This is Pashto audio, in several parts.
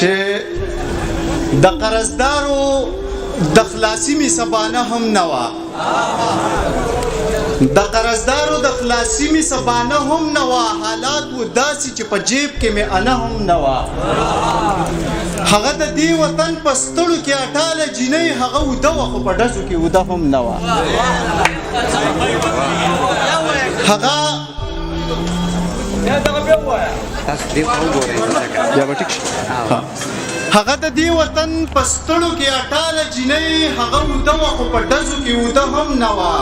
چې د قرضدارو د خلاصي می سبانه هم نه وه د قرضدارو د خلاصي می سبانه هم نه وه حالات و داسې چې په جیب کې مې انه هم نه وه هغه د دې وطن په ستړو کې اټاله جینۍ هغه وده وه خو په ډزو کې وده هم نه وه هغه هغه د دې وطن په ستړو کې اټاله جینۍ هغه وده وه خو په ډزو کې وده هم نه وه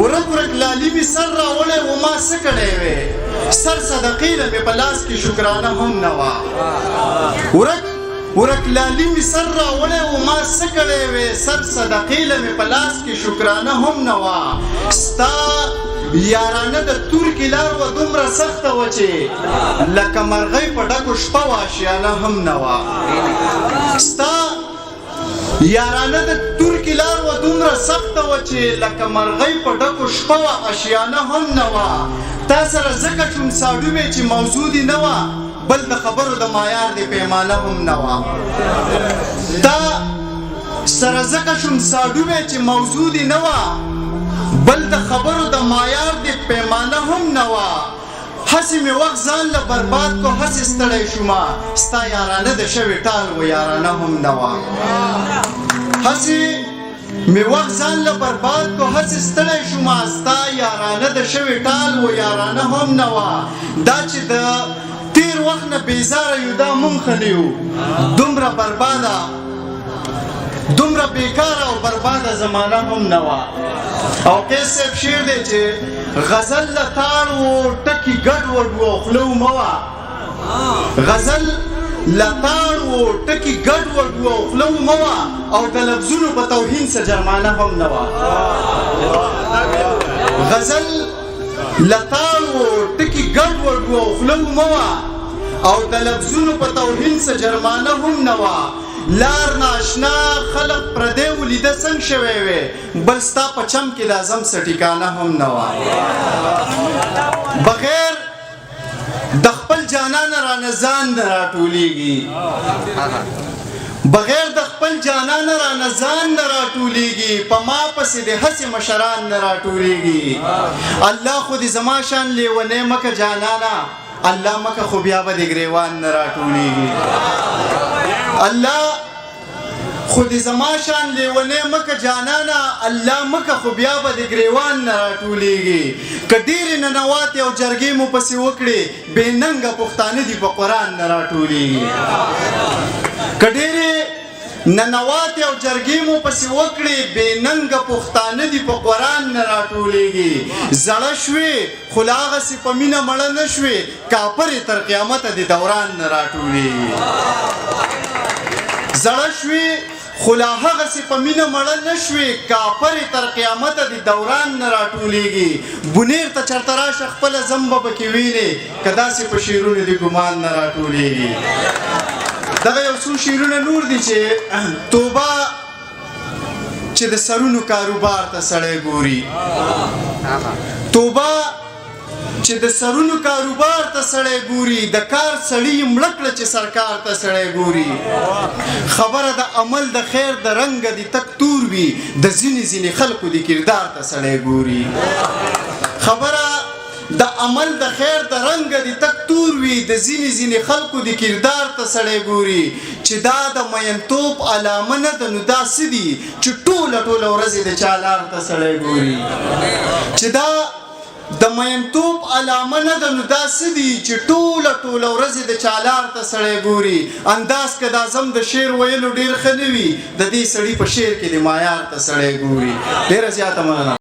ورک ورک لالي مې سر راوړی و ما څه کړی وې سر صدقې له مې په لاس کې شکرانه هم نه وه ورک لالي مې سر راوړی و ما څه کړی وې سر صدقې له مې په لاس کې شکرانه هم نه وه ستا یارانه د تور کې لار و دومره سخته وه چې لکه مرغۍ په ډکو شپه وه اشیانه هم نه وه ستا یارانه د تور کې لار و دومره سخته وه چې لکه مرغۍ په ډکو شپه وه اشیانه هم نه وه تا سره ځکه شوم ساړو مې چې موضوع دې نه وه بل د خبرو د معیار دې پیمانه هم نه وه تا سره ځکه شوم ساړو مې چې موضوع دې نه وه بل د خبرو د معیار دې پیمانه هم نه وه هسې مې وخت ځان له برباد کو هسې ستړی شومه ستا یارانه د شوې ټال و یارانه هم نه وه هسې مې وخت ځان له برباد کو هسې ستړی شومه ستا یارانه د شوې ټال و یارانه هم نه وه دا چې د تیر وخت نه بیزاره یو دا مونږ خلي یو دومره برباده دومره بیکاره او برباده زمانه هم نه وه او قیس صاحب شعر دی چې غزل له تاړ و ټکي ګډوډ و خوله مه وه غزل له تاړ و ټکي ګډوډ و خوله مه وه او د لفظونو په توهین څه جرمانه هم نه وه غزل له تاړ و ټکي ګډوډ و خوله مه وه او د لفظونو په توهین څه جرمانه هم نه وه لار ناشنا خلق پردې ولیده څنګه شوی وې بل ستا په چم کې لازم څه ټیکانه هم نه وه بغیر د خپل جانانه رانه ځان نه راټولېږي بغیر د خپل جانانه رانه ځان نه راټولېږي په ما پسې د هسې مشران نه راټولېږي الله خو دې زما شان لیونی مکه جانانه الله مکه خو بیا به د ګریوان نه راټولېږي الله خو دې زما شان لیونی مکه جانانه الله مکه خو بیا به د ګریوان نه راټولېږي که ډېرې ننواتې او جرګې مو پسې وکړې بې ننګه پښتانه دي په قرآن نه راټولېږي که ډېرې ننواتې او جرګې مو پسې وکړې بې ننګه پښتانه دي په قرآن نه راټولېږي زړه شوې خو له هغسې په مینه مړه نه شوې کاپرې تر قیامته د دوران نه راټولېږي زړه شوې خو لا هغسې په مینه مړه نه شوې کاپرې تر قیامته د دوران نه راټولېږي بونیر ته چېرته راشه خپله ذنبه پکې وینې که داسې په شعرونو د ګمان نه راټولېږي دغه یو څو شعرونه نور دي چې توبه چې د سرونو کاروبار ته سړی ګوري توبه چې د سرونو کاروبار ته سړی ګوري د کار سړي مړه کړه چې سرکار ته سړی ګوري خبره د عمل د خیر د رنګه دي تک تور وي د ځینې ځینې خلکو د کردار ته سړی ګوري خبره د عمل د خیر د رنګه دي تک تور وي د ځینې ځینې خلکو د کردار ته سړی ګوري چې دا د مینتوب علامه نه ده نو دا څه دي چې ټوله ورځې د چا لار ته سړی ګوري چې دا د مینتوب علامه نه ده نو دا څه دي چې ټوله ورځې د چا لار ته سړی ګوري انداز که د اعظم د شعر ویلو ډېر ښه نه وي د دې سړي په شعر کې د معیار ته سړی ګوري ډېره زیاته مننه